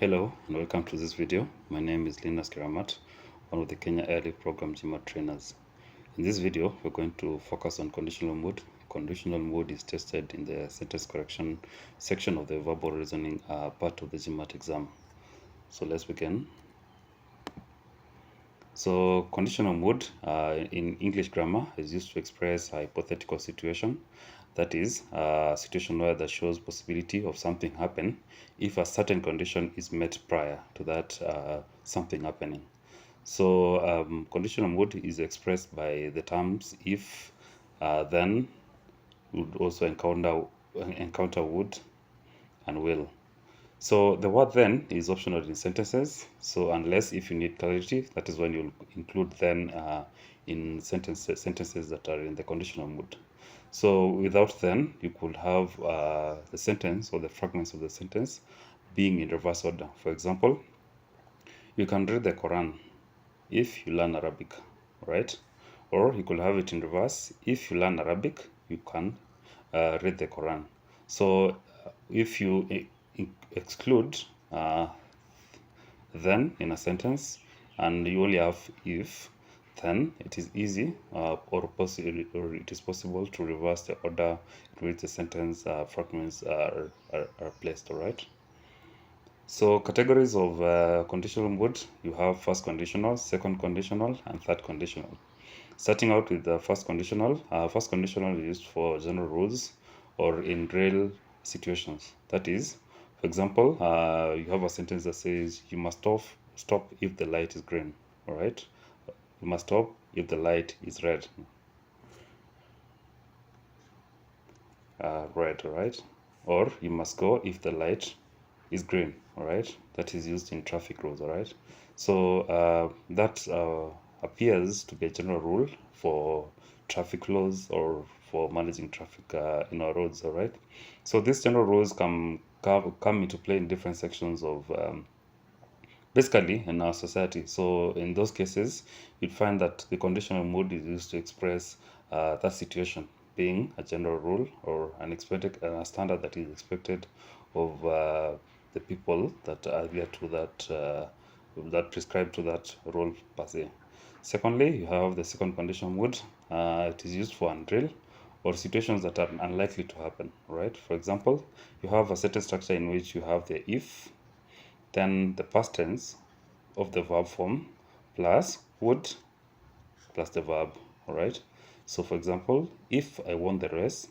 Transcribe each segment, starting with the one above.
Hello and welcome to this video. My name is Linus Kiramat, one of the Kenya Early Program GMAT trainers. In this video, we're going to focus on conditional mood. Conditional mood is tested in the sentence correction section of the verbal reasoning part of the GMAT exam. So let's begin. So conditional mood in English grammar is used to express a hypothetical situation. That is a situation where that shows possibility of something happen if a certain condition is met prior to that something happening. So conditional mood is expressed by the terms if, then, would also encounter would, and will. So the word then is optional in sentences. So unless if you need clarity, that is when you'll include then in sentences that are in the conditional mood. So without then, you could have the sentence or the fragments of the sentence being in reverse order. For example, you can read the Quran if you learn Arabic, right? Or you could have it in reverse. If you learn Arabic, you can read the Quran. So if you exclude then in a sentence and you only have if, then it is easy or it is possible to reverse the order in which the sentence fragments are placed. All right. So categories of conditional mood, you have first conditional, second conditional, and third conditional. Starting out with the first conditional is used for general rules or in real situations. That is, for example, you have a sentence that says you must stop if the light is green. All right, you must stop if the light is red. Red, all right, or you must go if the light is green. All right, that is used in traffic rules. All right, so that appears to be a general rule for traffic laws or for managing traffic in our roads. All right, so these general rules come into play in different sections of basically in our society. So in those cases, you'd find that the conditional mood is used to express that situation being a general rule or an expected a standard that is expected of the people that adhere to that prescribed to that rule per se. Secondly, you have the second conditional mood. It is used for unreal or situations that are unlikely to happen, right? For example, you have a certain structure in which you have the if, then the past tense of the verb form plus would plus the verb. All right. So for example, if I won the race,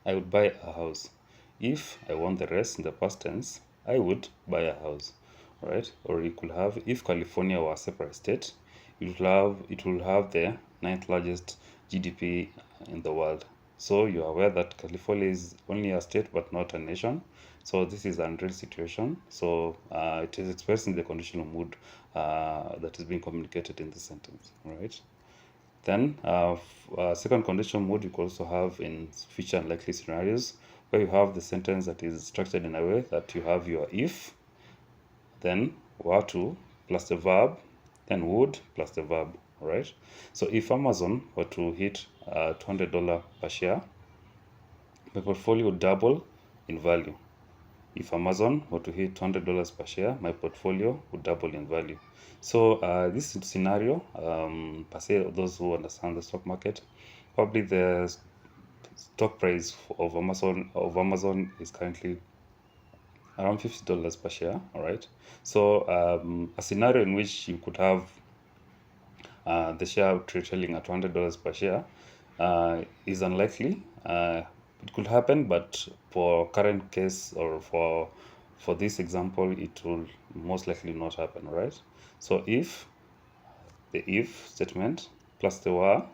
I would buy a house. If I won the race in the past tense, I would buy a house. All right. Or you could have, if California were a separate state, it will have the ninth largest GDP in the world. So you are aware that California is only a state but not a nation. So this is an unreal situation. So it is expressing the conditional mood that is being communicated in the sentence. All right. Then second conditional mood you could also have in future unlikely scenarios where you have the sentence that is structured in a way that you have your if, then were to plus the verb, then would plus the verb. All right. So if Amazon were to hit $200 per share, my portfolio would double in value. If Amazon were to hit $200 per share, my portfolio would double in value. So this scenario, per se, those who understand the stock market, probably the stock price of Amazon is currently around $50 per share. All right. So a scenario in which you could have the share trading at $200 per share is unlikely. It could happen, but for current case or for this example, it will most likely not happen, right? So if the if statement plus the were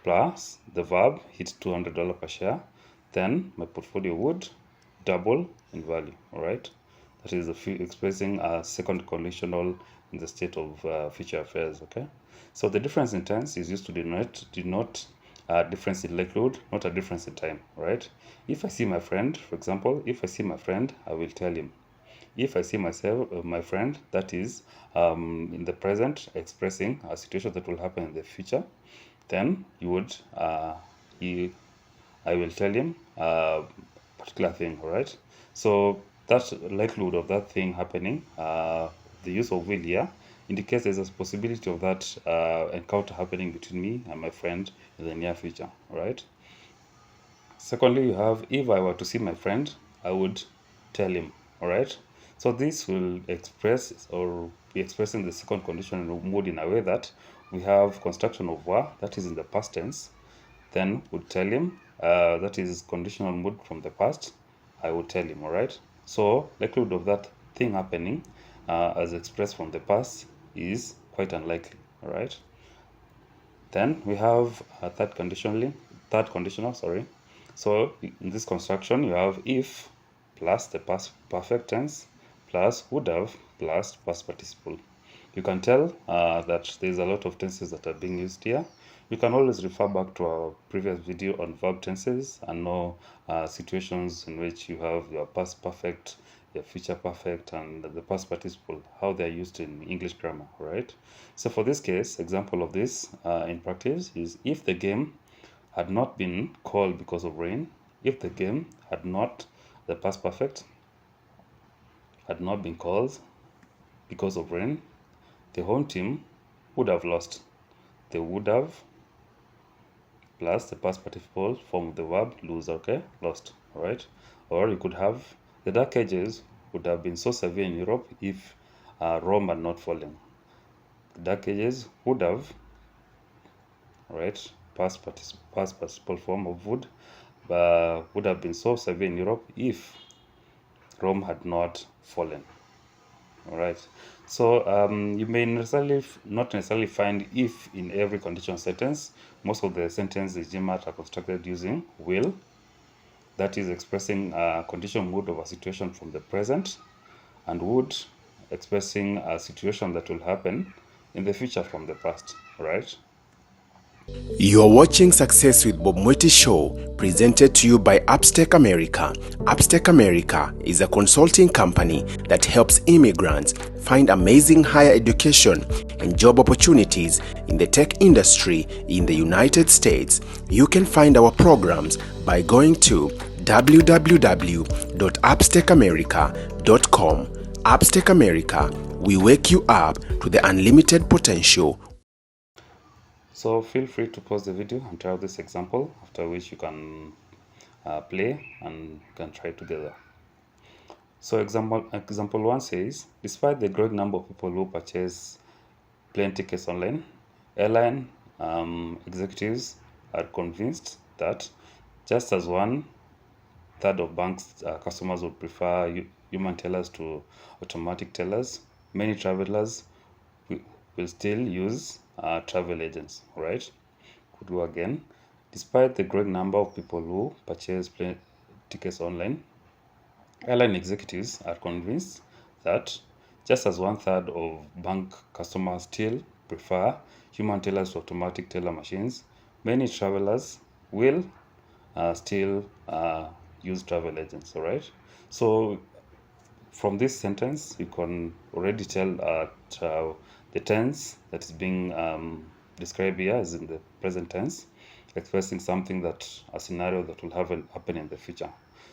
plus the verb hit $200 per share, then my portfolio would double in value. All right, that is expressing a second conditional in the state of future affairs. Okay, so the difference in tense is used to denote difference in likelihood, not a difference in time. Right? If I see my friend, for example, if I see my friend, I will tell him. If I see my friend, that is in the present, expressing a situation that will happen in the future, then you would I will tell him a particular thing. All right. So that likelihood of that thing happening, the use of will here indicates there's a possibility of that encounter happening between me and my friend in the near future, right? Secondly, you have, if I were to see my friend, I would tell him, all right? So this will express or be expressing the second conditional mood in a way that we have construction of were, that is in the past tense, then would tell him, that is conditional mood from the past, I would tell him, all right? So likelihood of that thing happening as expressed from the past is quite unlikely, all right? Then we have a third conditional, sorry. So in this construction, you have if plus the past perfect tense plus would have plus past participle. You can tell that there's a lot of tenses that are being used here. You can always refer back to our previous video on verb tenses and know situations in which you have your past perfect, your future perfect, and the past participle, how they're used in English grammar, right? So for this case, example of this in practice is if the game had not been called because of rain, if the game had not, the past perfect, had not been called because of rain, the home team would have lost. They would have plus the past participle form of the verb lose, okay, lost, all right? Or you could have the dark ages would have been so severe in Europe if Rome had not fallen. The dark ages would have, right, past participle form of would have been so severe in Europe if Rome had not fallen. All right, so you may not necessarily find if in every conditional sentence. Most of the sentences in GMAT are constructed using will, that is expressing a conditional mood of a situation from the present, and would, expressing a situation that will happen in the future from the past, right? You're watching Success with Bob Mwiti Show, presented to you by Upstake America. Upstake America is a consulting company that helps immigrants find amazing higher education and job opportunities in the tech industry in the United States. You can find our programs by going to www.upstakeamerica.com. Upstake America, we wake you up to the unlimited potential. So feel free to pause the video and try out this example, after which you can play and you can try together. So example 1 says, despite the growing number of people who purchase plane tickets online, airline executives are convinced that just as 1/3 of banks customers would prefer human tellers to automatic tellers, many travelers will still use travel agents, right? Could go again. Despite the growing number of people who purchase plane tickets online, airline executives are convinced that just as 1/3 of bank customers still prefer human tellers to automatic teller machines, many travelers will still use travel agents, all right? So from this sentence, you can already tell the tense that is being described here is in the present tense, expressing something that, a scenario that will happen in the future.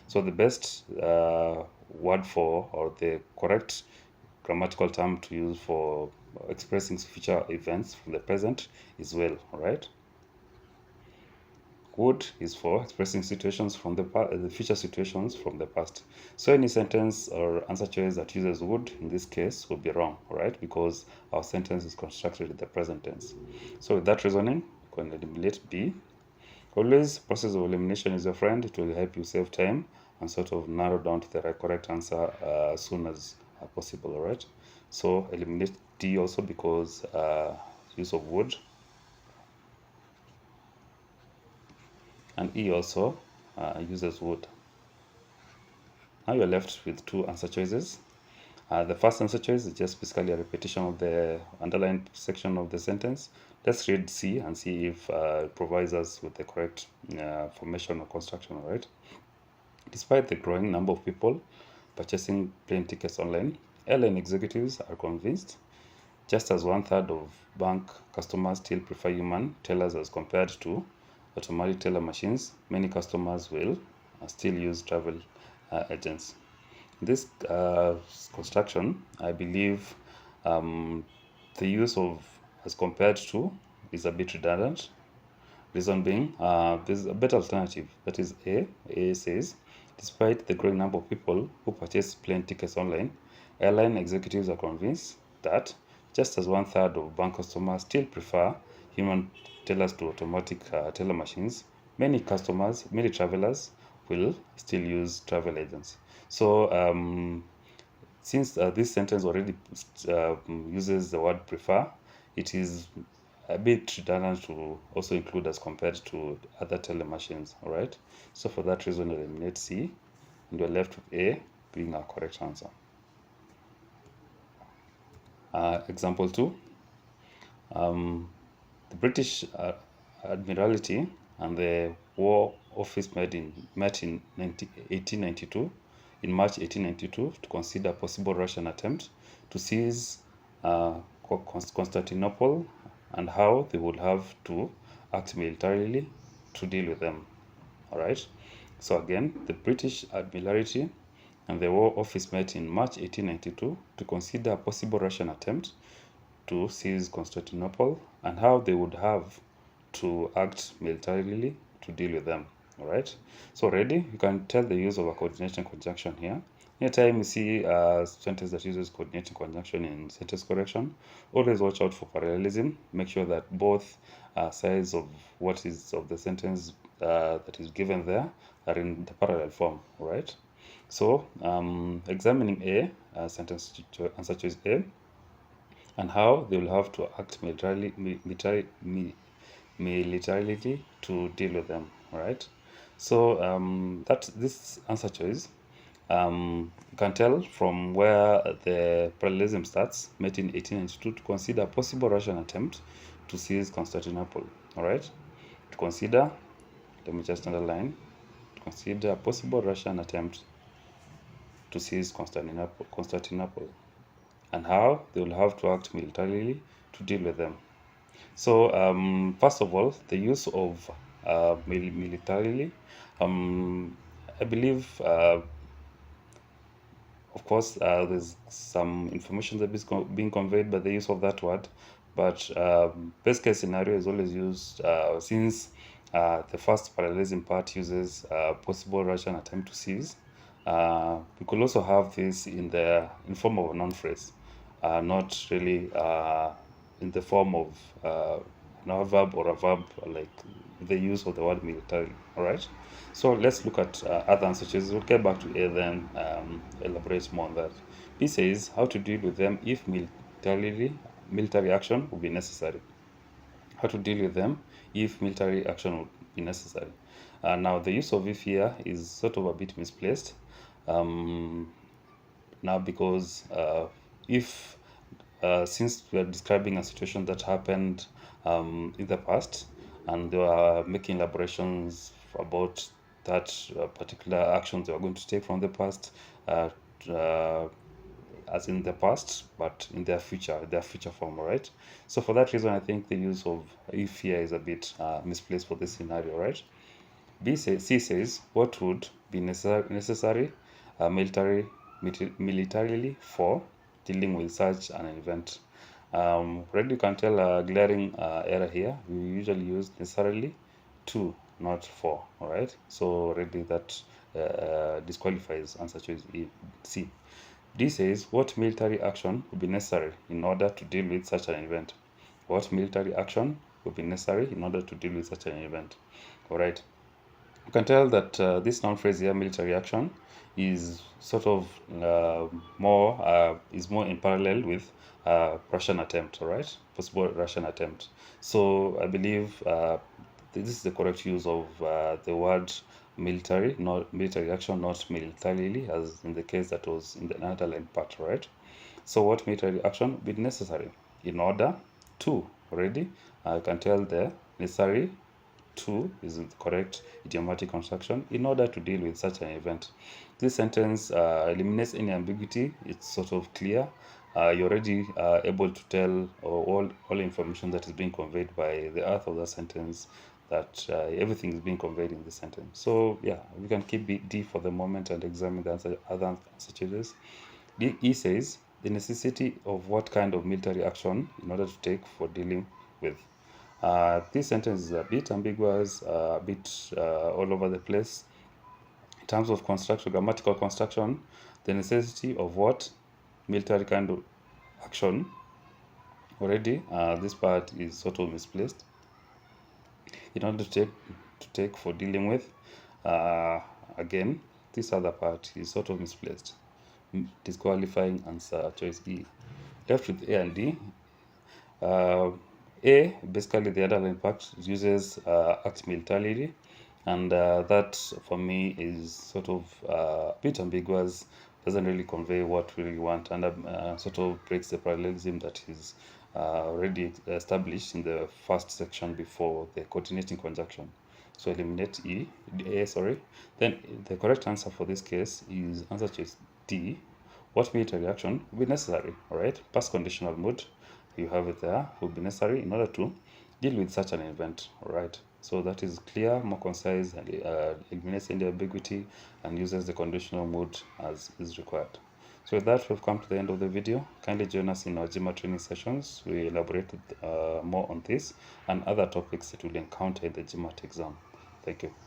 So the best word for, or the correct grammatical term to use for expressing future events from the present is will, all right? Would is for expressing situations from the future situations from the past. So any sentence or answer choice that uses would in this case will be wrong, right? Because our sentence is constructed in the present tense. So with that reasoning, you can eliminate B. Always, process of elimination is your friend. It will help you save time and sort of narrow down to the correct answer as soon as possible, all right? So eliminate D also, because use of would. And E also uses would. Now you're left with two answer choices. The first answer choice is just basically a repetition of the underlined section of the sentence. Let's read C and see if it provides us with the correct formation or construction, all right? Despite the growing number of people purchasing plane tickets online, airline executives are convinced just as 1/3 of bank customers still prefer human tellers as compared to automatic teller machines, many customers will still use travel agents. This construction, I believe the use of as compared to is a bit redundant. Reason being, there's a better alternative. That is A. A says, despite the growing number of people who purchase plane tickets online, airline executives are convinced that just as 1/3 of bank customers still prefer human tellers to automatic teller machines, many travelers will still use travel agents. So since this sentence already uses the word prefer, it is a bit redundant to also include as compared to other teller machines. All right. So for that reason, eliminate C, and you're left with A being our correct answer. Example 2. The British Admiralty and the War Office met in 1892, in March 1892, to consider a possible Russian attempt to seize Constantinople and how they would have to act militarily to deal with them. All right. So again, the British Admiralty and the War Office met in March 1892 to consider a possible Russian attempt to seize Constantinople and how they would have to act militarily to deal with them. All right. So already you can tell the use of a coordinating conjunction here. Anytime you see a sentence that uses coordinating conjunction in sentence correction, always watch out for parallelism. Make sure that both sides of what is of the sentence that is given there are in the parallel form. All right. So examining A, answer choice A, and how they will have to act militarily to deal with them. All right. So that this answer choice, you can tell from where the parallelism starts, met in 1892 to consider a possible Russian attempt to seize Constantinople. All right. To consider, let me just underline, to consider a possible Russian attempt to seize Constantinople, and how they will have to act militarily to deal with them. So first of all, the use of militarily, I believe, of course, there's some information that is being conveyed by the use of that word, but best case scenario is always used since the first parallelism part uses possible Russian attempt to seize. We could also have this in form of a noun phrase, not really in the form of a verb or a verb like the use of the word military. All right. So let's look at other answers. We'll get back to A, then elaborate more on that. B says how to deal with them if military action will be necessary. How to deal with them if military action would be necessary. Now the use of if here is sort of a bit misplaced. Now because if since we are describing a situation that happened in the past, and they were making elaborations about that particular actions they were going to take from the past, as in the past, but in their future form. All right. So for that reason, I think the use of if here is a bit misplaced for this scenario. Right. C says what would be necessary militarily for dealing with such an event. Already you can tell a glaring error here. We usually use necessarily to, not for. All right. So already that disqualifies answer choice C. D says what military action would be necessary in order to deal with such an event. What military action would be necessary in order to deal with such an event. All right. You can tell that this noun phrase here, military action, is sort of more in parallel with Russian attempt. All right, possible Russian attempt. So I believe this is the correct use of the word military, not military action, not militarily, as in the case that was in the underlined part. Right. So what military action would be necessary in order to? Already, I can tell the necessary to is the correct idiomatic construction in order to deal with such an event. This sentence eliminates any ambiguity. It's sort of clear. You're already able to tell all information that is being conveyed by the author of the sentence that everything is being conveyed in this sentence. So yeah, we can keep D for the moment and examine the other answer choices. E says the necessity of what kind of military action in order to take for dealing with. This sentence is a bit ambiguous, a bit all over the place. In terms of construction, grammatical construction, the necessity of what military kind of action, already this part is sort of misplaced. In order to take for dealing with, again, this other part is sort of misplaced. Disqualifying answer choice E. Left with A and D. A, basically the underlying part uses act militarily, and that for me is sort of a bit ambiguous, doesn't really convey what we really want, and sort of breaks the parallelism that is already established in the first section before the coordinating conjunction. So eliminate A, sorry. Then the correct answer for this case is answer choice D. What military action will be necessary? All right, past conditional mood, you have it there, will be necessary in order to deal with such an event. All right, so that is clear, more concise, and eliminates any ambiguity and uses the conditional mood as is required. So with that, we've come to the end of the video. Kindly join us in our GMAT training sessions. We elaborated more on this and other topics that we'll encounter in the GMAT exam. Thank you.